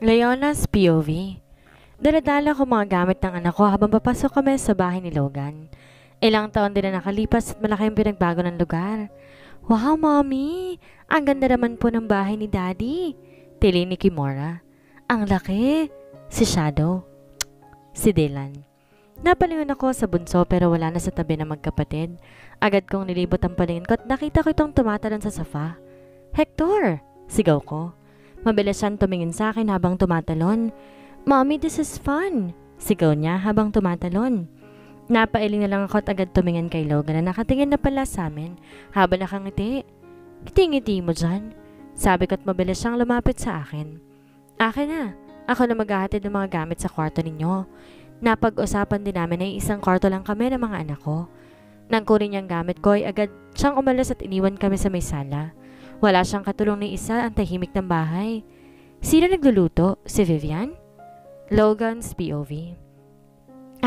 Leona's POV. Daladala ko mga gamit ng anak ko habang papasok kami sa bahay ni Logan. Ilang taon din na nakalipas at malaki ang pinagbago ng lugar. Wow, Mommy! Ang ganda naman po ng bahay ni Daddy. Tili ni Kimora. Ang laki. Si Shadow. Si Dylan. Napalingon ako sa bunso pero wala na sa tabi ng magkapatid. Agad kong nilibot ang paningin ko at nakita ko itong tumatalon sa sofa. Hector! Sigaw ko. Mabilis siyang tumingin sa akin habang tumatalon. Mommy, this is fun! Sigaw niya habang tumatalon. Napailing na lang ako at agad tumingin kay Logan na nakatingin na pala sa amin habang nakangiti. Ngiti-ngiti mo dyan. Sabi ko at mabilis siyang lumapit sa akin. Akin na. Ako na maghahatid ng mga gamit sa kwarto ninyo. Napag-usapan din namin na isang kwarto lang kami ng mga anak ko. Nang kunin niyang gamit ko ay agad siyang umalis at iniwan kami sa may sala. Wala siyang katulong ni isa ang tahimik ng bahay. Sino nagluluto? Si Vivian? Logan's POV.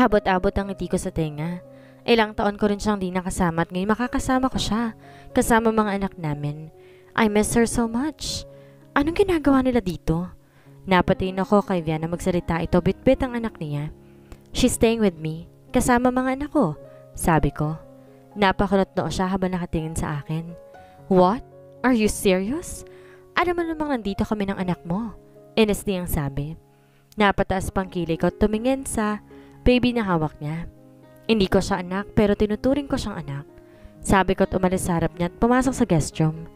Abot-abot ang ngiti ko sa tenga. Ilang taon ko rin siyang di nakasama at ngayon makakasama ko siya. Kasama mga anak namin. I miss her so much. Anong ginagawa nila dito? Napatingin ako kay Vian na magsalita ito bit-bit ang anak niya. She's staying with me. Kasama mga anak ko. Sabi ko. Napakunot noo siya habang nakatingin sa akin. What? Are you serious? Ano man namang nandito kami ng anak mo? Inis niyang sabi. Napataas pang kilay ko at tumingin sa baby na hawak niya. Hindi ko siya anak pero tinuturing ko siyang anak. Sabi ko at umalis sa harap niya at pumasok sa guest room.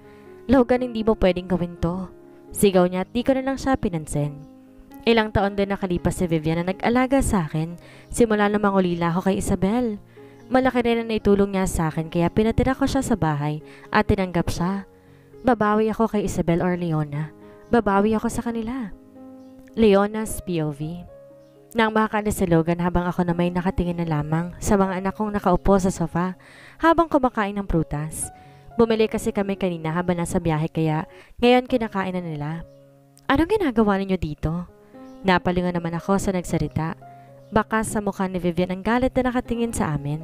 Logan, hindi mo pwedeng gawin to. Sigaw niya at di ko na lang siya pinansin. Ilang taon din nakalipas si Vivian na nag-alaga sa akin simula na mangulila ako kay Isabel. Malaki rin ang naitulong niya sa akin kaya pinatira ko siya sa bahay at tinanggap siya. Babawi ako kay Isabel or Leona. Babawi ako sa kanila. Leona's POV. Nang makakalis si Logan habang ako na may nakatingin na lamang sa mga anak kong nakaupo sa sofa habang kumakain ng prutas. Bumili kasi kami kanina habang nasa biyahe kaya ngayon kinakain na nila. Anong ginagawa ninyo dito? Napalingon naman ako sa nagsalita. Baka sa mukha ni Vivian ang galit na nakatingin sa amin.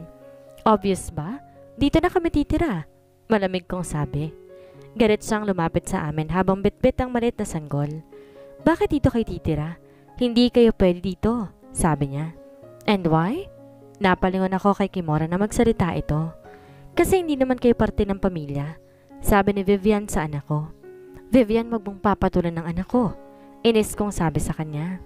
Obvious ba? Dito na kami titira. Malamig kong sabi. Galit siyang lumapit sa amin habang bitbit ang maliit na sanggol. Bakit dito kayo titira? Hindi kayo pwede dito, sabi niya. And why? Napalingon ako kay Kimora na magsalita ito. Kasi hindi naman kayo parte ng pamilya, sabi ni Vivian sa anak ko. Vivian, wag mong papatulan ng anak ko. Inis kong sabi sa kanya.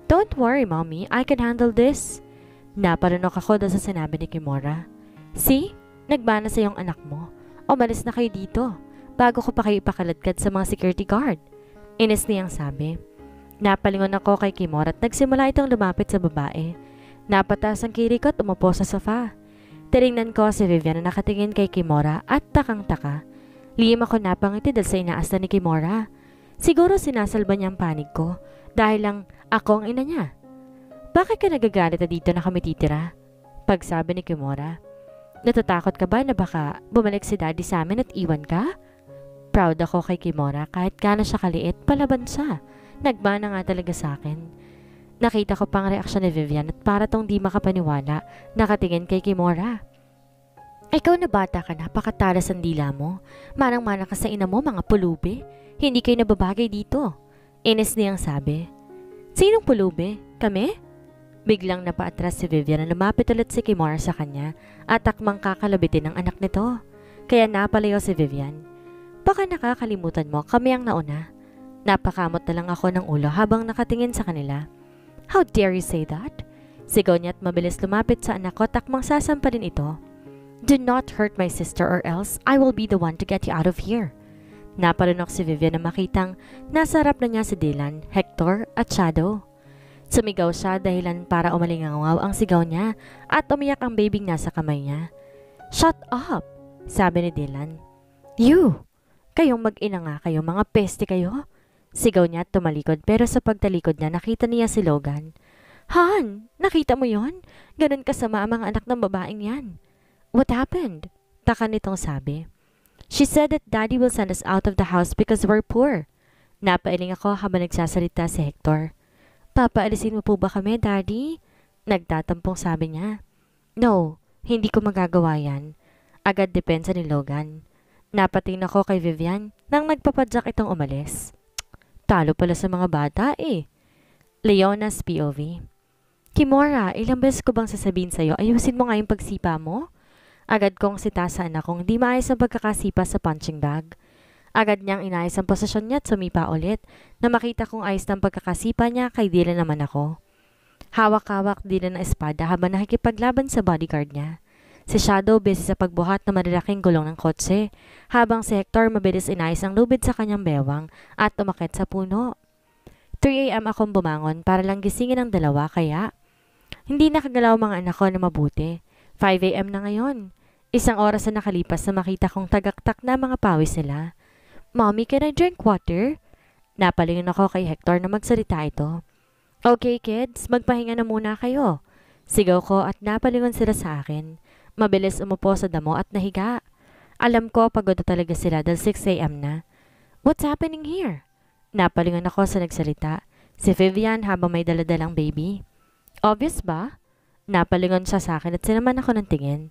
Don't worry, Mommy, I can handle this. Naparunok ako dahil sa sinabi ni Kimora. See? Nagbana sa iyong anak mo. Umalis na kayo dito. Bago ko pa kayo ipakaladkad sa mga security guard. Inis niyang sabi. Napalingon ako kay Kimora at nagsimula itong lumapit sa babae. Napataas ang kiri ko at umupo sa sofa. Tinignan ko si Vivian na nakatingin kay Kimora at takang-taka. Lihim ako napangiti dahil sa inaasta ni Kimora. Siguro sinasalba niya ang panig ko dahil lang ako ang ina niya. Bakit ka nagagalit na dito na kami titira? Pagsabi ni Kimora. Natatakot ka ba na baka bumalik si Daddy sa amin at iwan ka? Proud ako kay Kimora kahit gaano siya kaliit, palaban siya. Nagbana nga talaga sa akin. Nakita ko pang reaksyon ni Vivian at para tong di makapaniwala, nakatingin kay Kimora. Ikaw na bata ka na, pakatalas ang dila mo. Manang-mana ka sa ina mo, mga pulubi. Hindi kayo nababagay dito. Inis niyang sabi. Sinong pulubi? Kami? Biglang napaatras si Vivian na lumapit ulit si Kimora sa kanya at takmang kakalabitin ng anak nito. Kaya napalayo si Vivian. Baka nakakalimutan mo, kami ang nauna. Napakamot na lang ako ng ulo habang nakatingin sa kanila. How dare you say that? Sigaw niya at mabilis lumapit sa anak ko takmang sasampalin ito. Do not hurt my sister or else I will be the one to get you out of here. Naparunok si Vivian na makitang nasa harap na niya si Dylan, Hector at Shadow. Sumigaw siya dahilan para umalingaw ang sigaw niya at umiyak ang babing nasa kamay niya. Shut up! Sabi ni Dylan. You! Kayong mag-ina nga kayo, mga peste kayo. Sigaw niya at tumalikod pero sa pagtalikod niya nakita niya si Logan. Han, nakita mo yon? Ganun kasama ang mga anak ng babaeng yan. What happened? Taka nitong sabi. She said that Daddy will send us out of the house because we're poor. Napailing ako habang nagsasalita si Hector. Papaalisin mo po ba kami, Daddy? Nagtatampong sabi niya. No, hindi ko magagawa yan. Agad depensa ni Logan. Napatingin ako kay Vivian nang nagpapadyak itong umalis. Talo pala sa mga bata eh. Leona's POV. Kimora, ilang beses ko bang sasabihin sa'yo, ayusin mo nga yung pagsipa mo? Agad kong sitasan akong di maayos ang pagkakasipa sa punching bag. Agad niyang inayos ang posisyon niya at sumipa ulit na makita kong ayos ng pagkakasipa niya kay dila naman ako. Hawak-hawak dila ng espada habang nakikipaglaban sa bodyguard niya. Si Shadow busy sa pagbuhat ng malalaking gulong ng kotse habang si Hector mabilis inayos ang lubid sa kanyang bewang at umakyat sa puno. 3 a.m. akong bumangon para lang gisingin ang dalawa kaya hindi nakagalaw mga anak ko na mabuti. 5 a.m. na ngayon. Isang oras na nakalipas na makita kong tagaktak na mga pawis nila. Mommy, can I drink water? Napalingon ako kay Hector na magsalita ito. Okay kids, magpahinga na muna kayo. Sigaw ko at napalingon sila sa akin. Mabilis umupo sa damo at nahiga. Alam ko pagod na talaga sila dahil 6 a.m. na. What's happening here? Napalingon ako sa nagsalita. Si Vivian habang may daladalang baby. Obvious ba? Napalingon siya sa akin at sinaman ako ng tingin.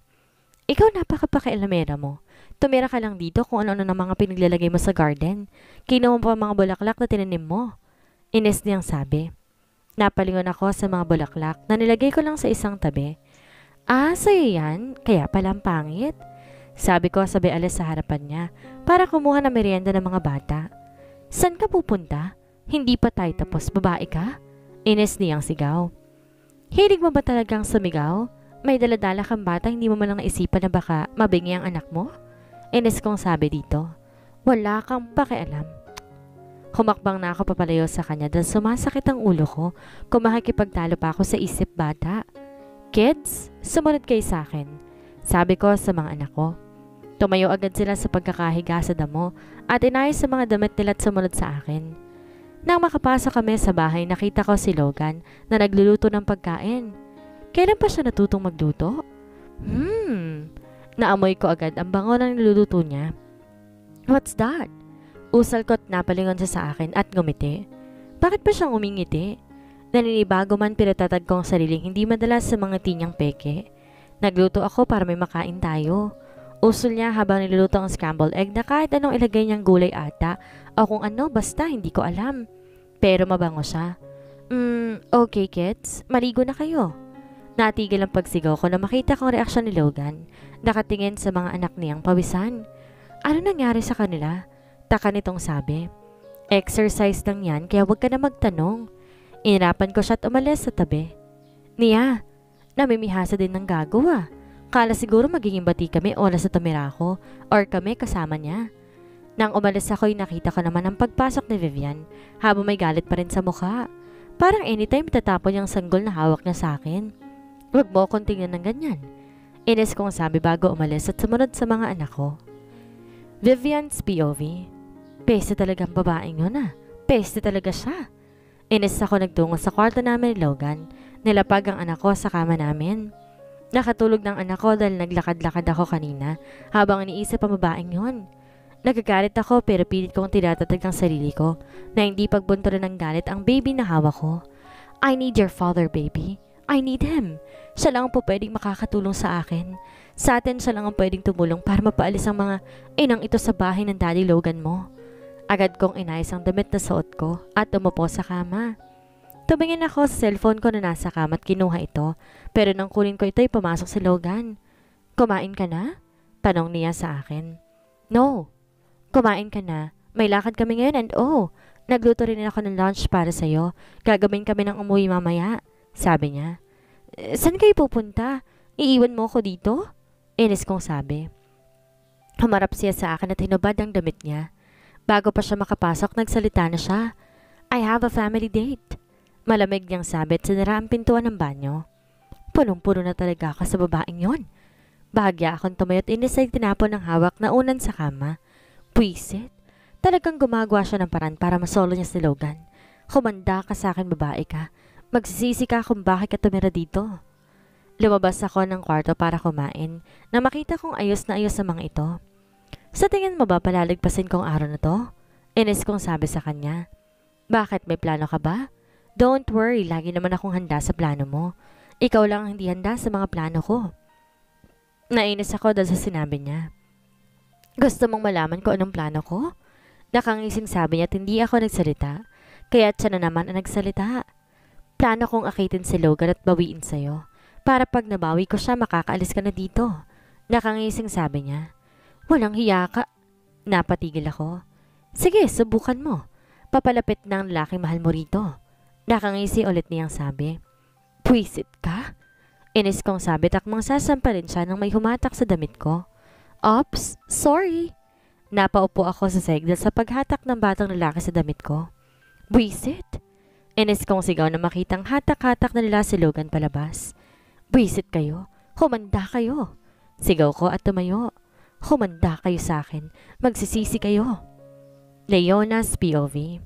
Ikaw napakapakialamera mo. Tumira ka lang dito kung ano-ano ng mga pinaglalagay mo sa garden. Kinuha mo pa mga bulaklak na tinanim mo. Ines niyang sabi. Napalingon ako sa mga bulaklak na nilagay ko lang sa isang tabi. Ah, sa'yo yan? Kaya pala ang pangit? Sabi ko sabay alis sa harapan niya para kumuha ng merienda ng mga bata. San ka pupunta? Hindi pa tayo tapos, babae ka? Ines niyang sigaw. Hilig mo ba talagang sumigaw? May daladala kang bata, hindi mo man lang naisipan na baka mabingi ang anak mo? Ines kong sabi dito. Wala kang pakialam. Humakbang na ako papalayo sa kanya dahil sumasakit ang ulo ko kung makikipagtalo pa ako sa isip bata. Kids, sumunod kayo sa akin. Sabi ko sa mga anak ko. Tumayo agad sila sa pagkakahiga sa damo at inayos sa mga damit nila at sumunod sa akin. Nang makapasok kami sa bahay, nakita ko si Logan na nagluluto ng pagkain. Kailan pa siya natutong magluto? Naamoy ko agad ang bango ng niluluto niya. What's that? Usal ko't napalingon siya sa akin at ngumiti. Bakit ba siyang umingiti? Naninibago man pinatatag kong sariling hindi madalas sa mga tinyang peke. Nagluto ako para may makain tayo. Usul niya habang niluluto ang scrambled egg na kahit anong ilagay niyang gulay ata o kung ano basta hindi ko alam. Pero mabango siya. Okay kids, maligo na kayo. Natigil ang pagsigaw ko na makita kong reaksyon ni Logan. Nakatingin sa mga anak niyang pawisan. Ano nangyari sa kanila? Taka nitong sabi. Exercise lang yan kaya huwag ka na magtanong. Inirapan ko siya at umalis sa tabi. Nia, namimihasa din ng gagawa. Kala siguro magiging bati kami oras na tumira ako or kami kasama niya. Nang umalis ako'y nakita ko naman ang pagpasok ni Vivian habang may galit pa rin sa mukha. Parang anytime tatapon yung sanggol na hawak niya sa akin. Huwag mo akong tingnan ng ganyan. Ines kong sabi bago umalis at sumunod sa mga anak ko. Vivian's POV. Peste talagang babaeng yun ah. Peste talaga siya. Ines ako nagtungo sa kwarto namin ni Logan. Nilapag ang anak ko sa kama namin. Nakatulog ng anak ko dahil naglakad-lakad ako kanina habang iniisip ang babaeng yun. Nagagalit ako pero pilit kong tinatatag ang sarili ko na hindi pagbunturan ng galit ang baby na hawak ko. I need your father, baby. I need him. Siya lang ang po pwedeng makakatulong sa akin. Sa atin siya lang ang pwedeng tumulong para mapaalis ang mga inang ito sa bahay ng Daddy Logan mo. Agad kong inayos ang damit na suot ko at umupo sa kama. Tumingin ako sa cellphone ko na nasa kama at kinuha ito pero nang kunin ko ito ay pumasok si Logan. Kumain ka na? Tanong niya sa akin. No. Kumain ka na. May lakad kami ngayon and nagluto rin ako ng lunch para sa'yo. Gagawin kami ng umuwi mamaya. Sabi niya. Saan kayo pupunta? Iiwan mo ako dito? Inis kong sabi. Humarap siya sa akin at hinubad ang damit niya. Bago pa siya makapasok, nagsalita na siya. I have a family date. Malamig niyang sabi at sinara ang pintuan ng banyo. Punong-puno na talaga ako sa babaeng yon. Bahagya akong tumayo at inis ay tinapon ng hawak na unan sa kama. Puisit. Talagang gumagawa siya ng paraan para masolo niya si Logan. Kumanda ka sa akin, babae ka. Magsisisi ka kung bakit ka tumira dito. Lumabas ako ng kwarto para kumain na makita kong ayos na ayos sa mga ito. Sa tingin mo ba palalagpasin kong araw na to? Inis kong sabi sa kanya. Bakit, may plano ka ba? Don't worry, lagi naman akong handa sa plano mo. Ikaw lang ang hindi handa sa mga plano ko. Nainis ako dahil sa sinabi niya. Gusto mong malaman ko anong plano ko? Nakangising sabi niya at hindi ako nagsalita. Kaya't siya na naman ang nagsalita. Plano kong akitin si Logan at bawiin sa'yo. Para pag nabawi ko siya, makakaalis ka na dito. Nakangising sabi niya. Walang hiya ka. Napatigil ako. Sige, subukan mo. Papalapit na ang lalaking mahal mo rito. Nakangisi ulit niyang sabi. Pwisit ka? Inis kong sabi takmang sasampalin siya nang may humatak sa damit ko. Ops, sorry. Napaupo ako sa segdal sa paghatak ng batang lalaki sa damit ko. Bwisit? Inis kong sigaw na makitang hatak-hatak na nila si Logan palabas. Bwisit kayo? Humanda kayo. Sigaw ko at tumayo. Humanda kayo sa akin. Magsisisi kayo. Leona's POV.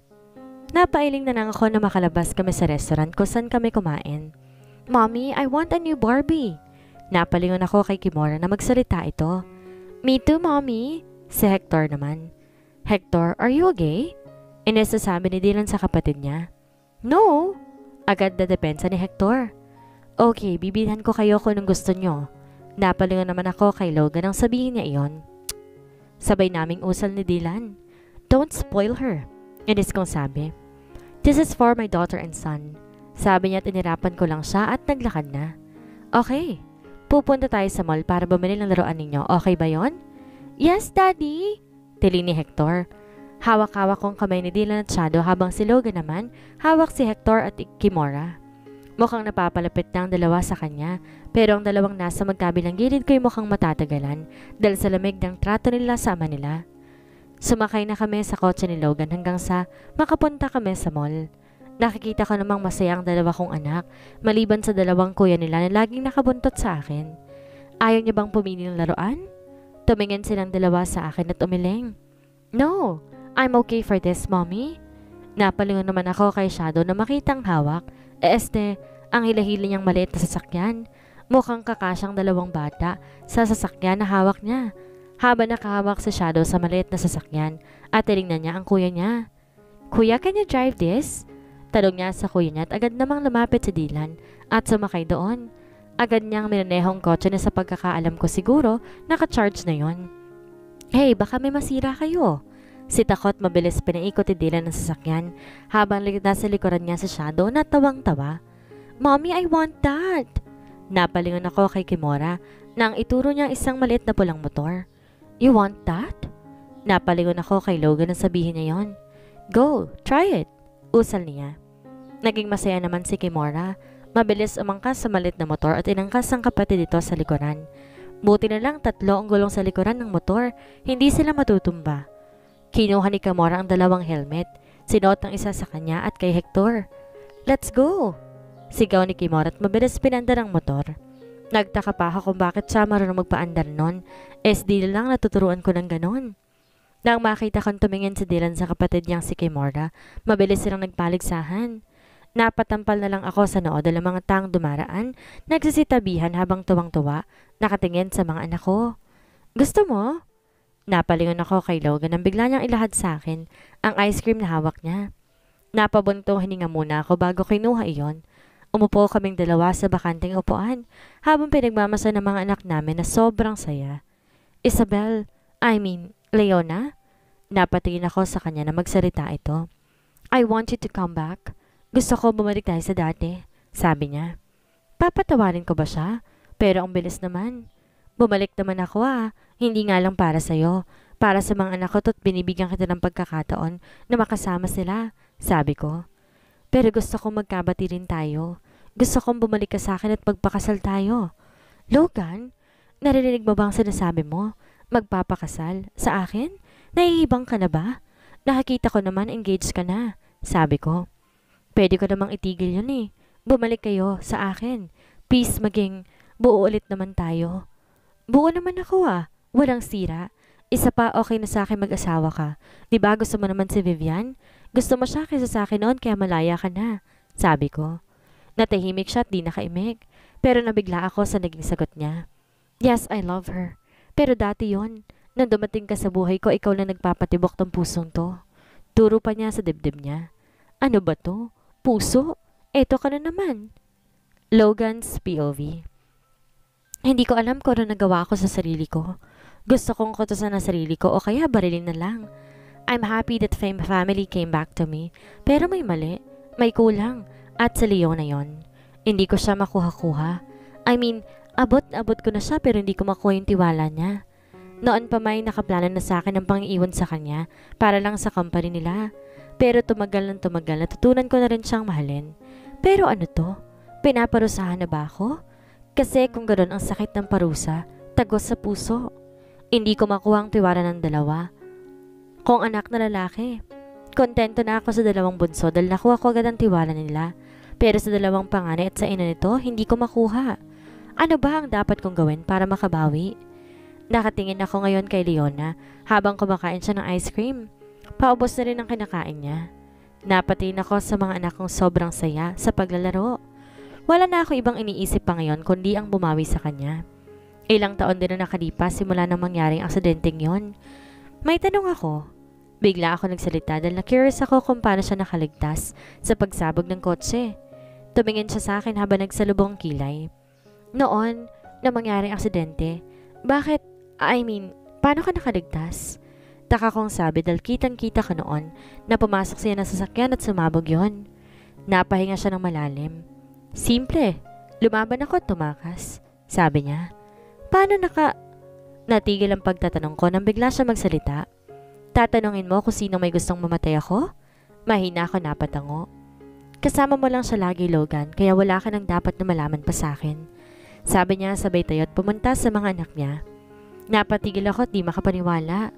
Napailing na lang ako na makalabas kami sa restaurant kung saan kami kumain. Mommy, I want a new Barbie. Napalingon ako kay Kimora na magsalita ito. Me too, Mommy. Si Hector naman. Hector, are you okay? Inasasabi ni Dylan sa kapatid niya. No. Agad na depensa ni Hector. Okay, bibilhan ko kayo kung anong gusto nyo. Napalingon naman ako kay Logan nang sabihin niya iyon. Sabay naming usal ni Dylan. Don't spoil her. Inis kong sabi. This is for my daughter and son. Sabi niya at inirapan ko lang siya at naglakad na. Okay, pupunta tayo sa mall para bumili ng laruan ninyo. Okay ba yon? Yes, Daddy! Tili ni Hector. Hawak-hawak kong kamay ni Dylan at Shadow habang si Logan naman, hawak si Hector at Kimora. Mukhang napapalapit na ang dalawa sa kanya, pero ang dalawang nasa magkabilang gilid ko'y mukhang matatagalan dahil sa lamig ng trato nila sa ama nila. Sumakay na kami sa kotse ni Logan hanggang sa makapunta kami sa mall. Nakikita ko namang masaya ang dalawa kong anak, maliban sa dalawang kuya nila na laging nakabuntot sa akin. Ayaw niya bang pumili ng laruan? Tumingin silang dalawa sa akin at umiling. No, I'm okay for this, Mommy. Napalingon naman ako kay Shadow na makitang hawak. Ang hilahili niyang maliit na sasakyan. Mukhang kakasyang dalawang bata sa sasakyan na hawak niya. Habang nakahawak si Shadow sa maliit na sasakyan at tinignan niya ang kuya niya. Kuya, can you drive this? Tanong niya sa kuya niya at agad namang lumapit si Dylan at sumakay doon. Agad niyang minanehong kotse na sa pagkakaalam ko siguro naka-charge na yon. Hey, baka may masira kayo. Si Takot mabilis pinaikot ni Dylan ang sasakyan habang nasa likuran niya si Shadow na tawang-tawa. Mommy, I want that! Napalingon ako kay Kimora nang ituro niya isang maliit na pulang motor. You want that? Napalingon ako kay Logan na sabihin niya yon. Go, try it. Usal niya. Naging masaya naman si Kimora. Mabilis umangkas sa maliit na motor at inangkas ang kapatid dito sa likuran. Buti na lang 3 ang gulong sa likuran ng motor. Hindi sila matutumba. Kinuha ni Kimora ang 2 helmet. Sinuot ang isa sa kanya at kay Hector. Let's go! Sigaw ni Kimora at mabilis pinandar ang motor. Nagtaka pa ako kung bakit siya marunong magpaandar nun. Di lang natuturuan ko ng ganon. Nang makita kong tumingin si Dylan sa kapatid niyang si Kimora, mabilis silang nagpaligsahan. Napatampal na lang ako sa nood ng mga taong dumaraan, nagsisitabihan habang tuwang-tuwa, nakatingin sa mga anak ko. Gusto mo? Napalingon ako kay Logan nang bigla niyang ilahad sa akin ang ice cream na hawak niya. Napabuntong hininga muna ako bago kinuha iyon. Umupo kaming dalawa sa bakanting upuan habang pinagmamasa ng mga anak namin na sobrang saya. Leona? Napatingin ako sa kanya na magsalita ito. I want you to come back. Gusto ko bumalik tayo sa dati, sabi niya. Papatawarin ko ba siya? Pero ang bilis naman. Bumalik naman ako hindi nga lang para sa'yo. Para sa mga anak ko at binibigyan kita ng pagkakataon na makasama sila, sabi ko. Pero gusto kong magkabati rin tayo. Gusto kong bumalik ka sa akin at magpakasal tayo. Logan, narinig mo bang sinasabi mo? Magpapakasal? Sa akin? Naiibang ka na ba? Nakikita ko naman engaged ka na, sabi ko. Pwede ko namang itigil yun Bumalik kayo sa akin. Please maging buo ulit naman tayo. Buo naman ako Walang sira. Isa pa okay na sa akin mag-asawa ka. Diba gusto mo naman si Vivian? Gusto mo siya kaysa sa akin noon kaya malaya ka na, sabi ko. Natahimik siya at di nakaimik. Pero nabigla ako sa naging sagot niya. Yes, I love her. Pero dati yon. Nang dumating ka sa buhay ko, ikaw lang nagpapatibok ng pusong to. Turo pa niya sa dibdib niya. Ano ba to? Puso? Eto ka na naman. Logan's POV. Hindi ko alam kung ano nagawa ko sa sarili ko. Gusto kong kutusan ang sarili ko o kaya barilin na lang. I'm happy that family came back to me. Pero may mali. May kulang. At sa Leo na yon, hindi ko siya makuha-kuha. I mean, abot-abot ko na siya pero hindi ko makuha yung tiwala niya. Noon pa may nakaplano na sa akin ang pang-iwan sa kanya para lang sa company nila. Pero tumagal ng tumagal, natutunan ko na rin siyang mahalin. Pero ano to? Pinaparusahan na ba ako? Kasi kung ganoon ang sakit ng parusa, tagos sa puso. Hindi ko makuha ang tiwala ng dalawa. Kung anak na lalaki, kontento na ako sa dalawang bunso dahil nakuha ko agad ang tiwala nila. Pero sa dalawang panganay at sa ina nito, hindi ko makuha. Ano ba ang dapat kong gawin para makabawi? Nakatingin ako ngayon kay Leona habang kumakain siya ng ice cream. Paubos na rin ang kinakain niya. Napatingin ako sa mga anak kong sobrang saya sa paglalaro. Wala na ako ibang iniisip pa ngayon kundi ang bumawi sa kanya. Ilang taon din na nakalipas simula nang mangyaring aksidenteng yon. May tanong ako. Bigla ako nagsalita dahil na-curious ako kung paano siya nakaligtas sa pagsabog ng kotse. Tumingin siya sa akin habang nagsalubong ang kilay. Noon, na mangyaring aksidente, paano ka nakaligtas? Taka kong sabi dahil kitang-kita ko noon na pumasok siya ng sasakyan at sumabog yon. Napahinga siya ng malalim. Simple, lumaban ako at tumakas, sabi niya. Paano Natigil ang pagtatanong ko nang bigla siya magsalita. Tatanungin mo kung sino may gustong mamatay ako? Mahina ako napatango. Kasama mo lang siya lagi, Logan, kaya wala ka nang dapat na malaman pa sa akin. Sabi niya sabay tayo at pumunta sa mga anak niya. Napatigil ako at di makapaniwala.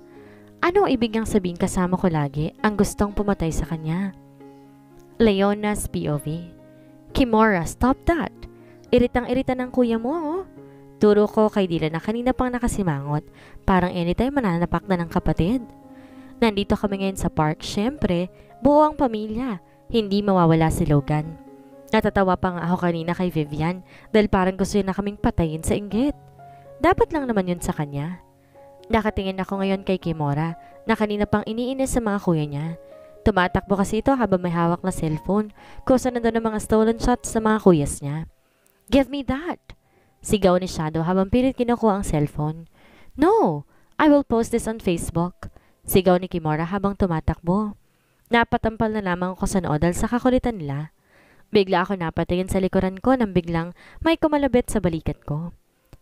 Ano ang ibig niyang sabihin kasama ko lagi ang gustong pumatay sa kanya? Leona's POV. Kimora, stop that. Iritang-irita ng kuya mo, oh. Turo ko kay Dylan na kanina pang nakasimangot. Parang anytime mananapak na ng kapatid. Nandito kami ngayon sa park. Syempre, buo ang pamilya. Hindi mawawala si Logan. Natatawa pa nga ako kanina kay Vivian dahil parang gusto niya na kaming patayin sa inggit. Dapat lang naman yun sa kanya. Nakatingin ako ngayon kay Kimora na kanina pang iniinis sa mga kuya niya. Tumatakbo kasi ito habang may hawak na cellphone kung saan nandun ang mga stolen shots sa mga kuyas niya. Give me that! Sigaw ni Shadow habang pilit kinukuha ang cellphone. No! I will post this on Facebook. Sigaw ni Kimora habang tumatakbo. Napatampal na lamang ako sa noo dahil sa kakulitan nila. Bigla ako napatingin sa likuran ko nang biglang may kumalabit sa balikat ko.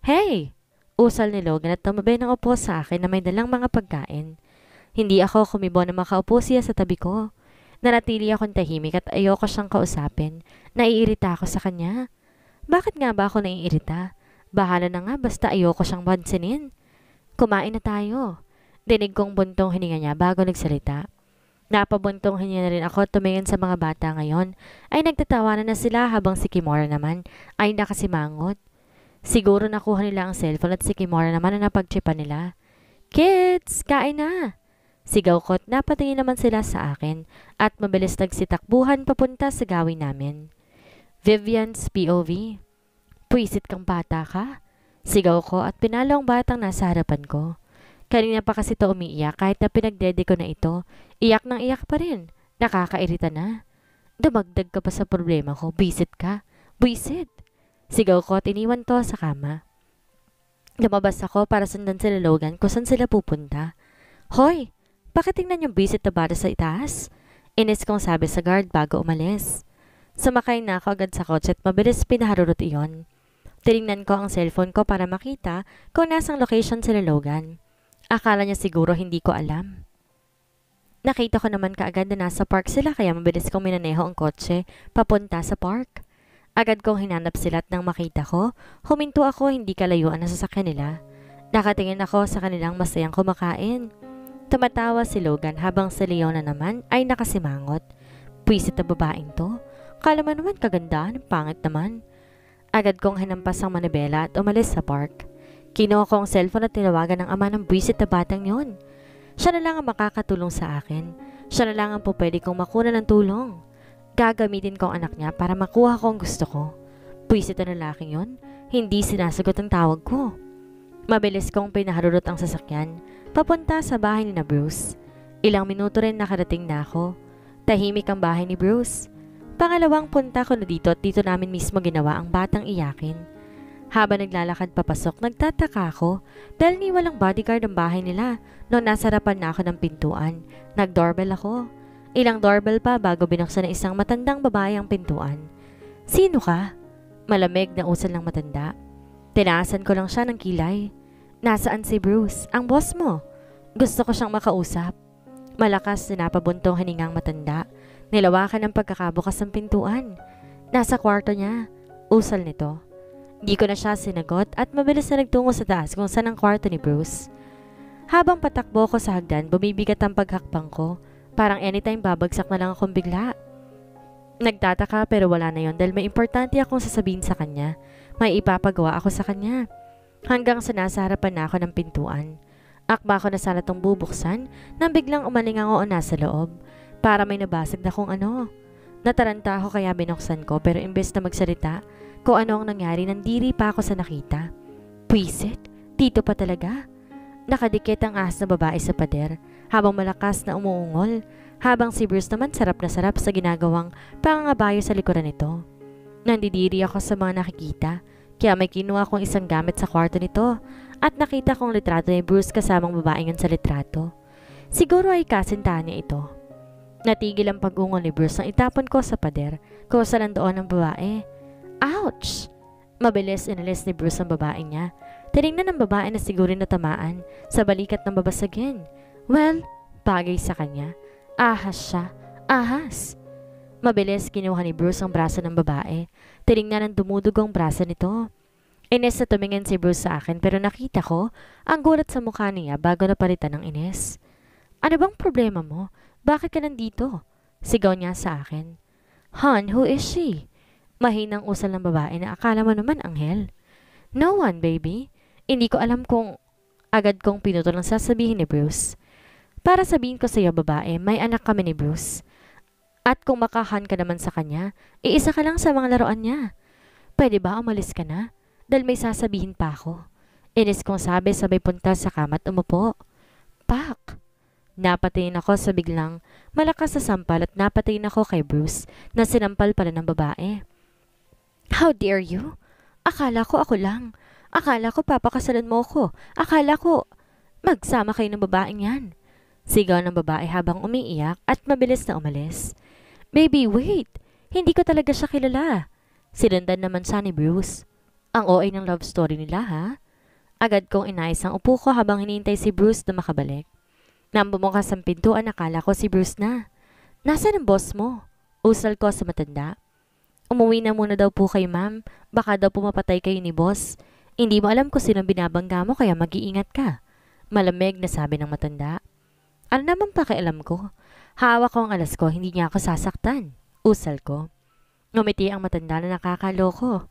Hey! Usal ni Logan at tumabi ng upo sa akin na may dalang mga pagkain. Hindi ako kumibo na makaupo siya sa tabi ko. Nanatili akong tahimik at ayoko siyang kausapin. Naiirita ako sa kanya. Bakit nga ba ako naiirita? Bahala na nga basta ayoko siyang pansinin. Kumain na tayo. Dinig kong buntong hininga niya bago nagsalita. Napabuntong hininga na rin ako at tumingin sa mga bata ngayon ay nagtatawanan na sila habang si Kimora naman ay nakasimangot. Siguro nakuha nila ang cellphone at si Kimora naman na napagtripan nila. Kids, kain na! Sigaw ko at napatingin naman sila sa akin at mabilis nagsitakbuhan papunta sa gawin namin. Vivian's POV. Puisit kang bata ka? Sigaw ko at pinalo ang batang nasa harapan ko. Kanina pa kasi ito umiiyak kahit na pinagdede ko na ito. Iyak nang iyak pa rin. Nakakairita na. Dumagdag ka pa sa problema ko. Bisit ka. Buisit. Sigaw ko at iniwan to sa kama. Lumabas ako para sundan sila Logan kung saan sila pupunta. Hoy! Pakitingnan yung bisit na bata sa itaas. Inis kong sabi sa guard bago umalis. Sumakay na ako agad sa kotse at mabilis pinaharurot iyon. Tinignan ko ang cellphone ko para makita kung nasang location sila Logan. Akala niya siguro hindi ko alam. Nakita ko naman kaagad na nasa park sila kaya mabilis kong minaneho ang kotse papunta sa park. Agad kong hinanap sila at nang makita ko, huminto ako hindi kalayuan na sasakyan nila. Nakatingin ako sa kanilang masayang kumakain. Tumatawa si Logan habang si Leona naman ay nakasimangot. Puwisit na babaeng to. Kala mo naman kagandahan, pangit naman. Agad kong hinampas ang manibela at umalis sa park. Kinuha ko ang cellphone at tinawagan ng ama ng buwisit na batang yon. Siya na lang ang makakatulong sa akin. Siya na lang ang pwede kong makuna ng tulong. Gagamitin ko ang anak niya para makuha ko ang gusto ko. Buwisit na lalaking yon, hindi sinasagot ang tawag ko. Mabilis kong pinaharurot ang sasakyan, papunta sa bahay ni na Bruce. Ilang minuto rin nakarating na ako. Tahimik ang bahay ni Bruce. Pangalawang punta ko na dito at dito namin mismo ginawa ang batang iyakin. Habang naglalakad papasok, nagtataka ako dahil ni walang bodyguard ang bahay nila nung nasa harapan na ako ng pintuan. Nag-doorbell ako. Ilang doorbell pa bago binuksan ng isang matandang babae ang pintuan. Sino ka? Malamig na usal ng matanda. Tinaasan ko lang siya ng kilay. Nasaan si Bruce, ang boss mo? Gusto ko siyang makausap. Malakas na napabuntong hiningang matanda. Nilawakan ang pagkakabukas ng pintuan. Nasa kwarto niya. Usal nito. Di ko na siya sinagot at mabilis na nagtungo sa taas kung saan ang kwarto ni Bruce. Habang patakbo ko sa hagdan, bumibigat ang paghakbang ko. Parang anytime babagsak na lang akong bigla. Nagtataka pero wala na yon dahil may importante akong sasabihin sa kanya. May ipapagawa ako sa kanya. Hanggang sa nasa harapan na ako ng pintuan. Akma ko na sana itong bubuksan nang biglang umalingang ako nasa loob. Para may nabasag na kung ano. Nataranta ako kaya binuksan ko pero imbes na magsalita, kung ano ang nangyari nandiri pa ako sa nakita. Pwisit, dito pa talaga. Nakadikit ang ahas na babae sa pader habang malakas na umuungol. Habang si Bruce naman sarap na sarap sa ginagawang pangangabayo sa likuran nito. Nandidiri ako sa mga nakikita kaya may kinuha akong isang gamit sa kwarto nito at nakita kong litrato ni Bruce kasamang babaeng yun sa litrato. Siguro ay kasintahan niya ito. Natigil ang pag-ungol ni Bruce nang itapon ko sa pader kung saan nandoon ang babae. Ouch! Mabilis inalis ni Bruce ang babae niya. Tinignan ng babae na siguro natamaan sa balikat ng babasagin. Well, bagay sa kanya. Ahas siya. Ahas! Mabilis kinuha ni Bruce ang braso ng babae. Tinignan ang dumudugong braso nito. Ines na tumingin si Bruce sa akin pero nakita ko ang gulat sa mukha niya bago napalitan ng Ines. Ano bang problema mo? Bakit ka nandito? Sigaw niya sa akin. Hon, who is she? Mahinang usal ng babae na akala mo naman anghel. No one, baby. Hindi ko alam kung agad kong pinutol ang sasabihin ni Bruce. Para sabihin ko sa iyo babae, may anak kami ni Bruce. At kung makahan ka naman sa kanya, iisa ka lang sa mga laruan niya. Pwede ba umalis ka na? Dahil may sasabihin pa ako. Inis kong sabi sabay punta sa kama at umupo. Pak! Napatingin ako sa biglang malakas na sampal at napatingin ako kay Bruce na sinampal pala ng babae. How dare you? Akala ko ako lang. Akala ko papakasalan mo ko. Akala ko magsama kayo ng babaeng yan. Sigaw ng babae habang umiiyak at mabilis na umalis. Baby, wait! Hindi ko talaga siya kilala. Sinundan naman siya ni Bruce. Ang OA ng love story nila ha? Agad kong inayos ang upo ko habang hinihintay si Bruce na makabalik. Nang bumukas ang pintuan, akala ko si Bruce na. Nasaan ang boss mo? Usal ko sa matanda. Umuwi na muna daw po kayo ma'am. Baka daw pumapatay kayo ni boss. Hindi mo alam kung sino binabangga mo kaya mag-iingat ka. Malamig na sabi ng matanda. Ano naman pakialam ko? Hawak ko ang alas ko, hindi niya ako sasaktan. Usal ko. Ngumiti ang matanda na nakakaloko.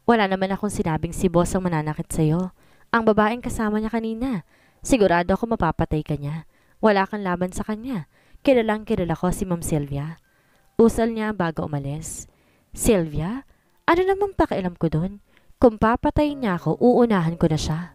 Wala naman akong sinabing si boss ang mananakit sa'yo. Ang babaeng kasama niya kanina. Sigurado ako mapapatay ka niya. Wala kang laban sa kanya. Kilalang kilala ko si Ma'am Sylvia. Usal niya bago umalis. Sylvia? Ano namang pakialam ko dun? Kung papatayin niya ako, uunahan ko na siya.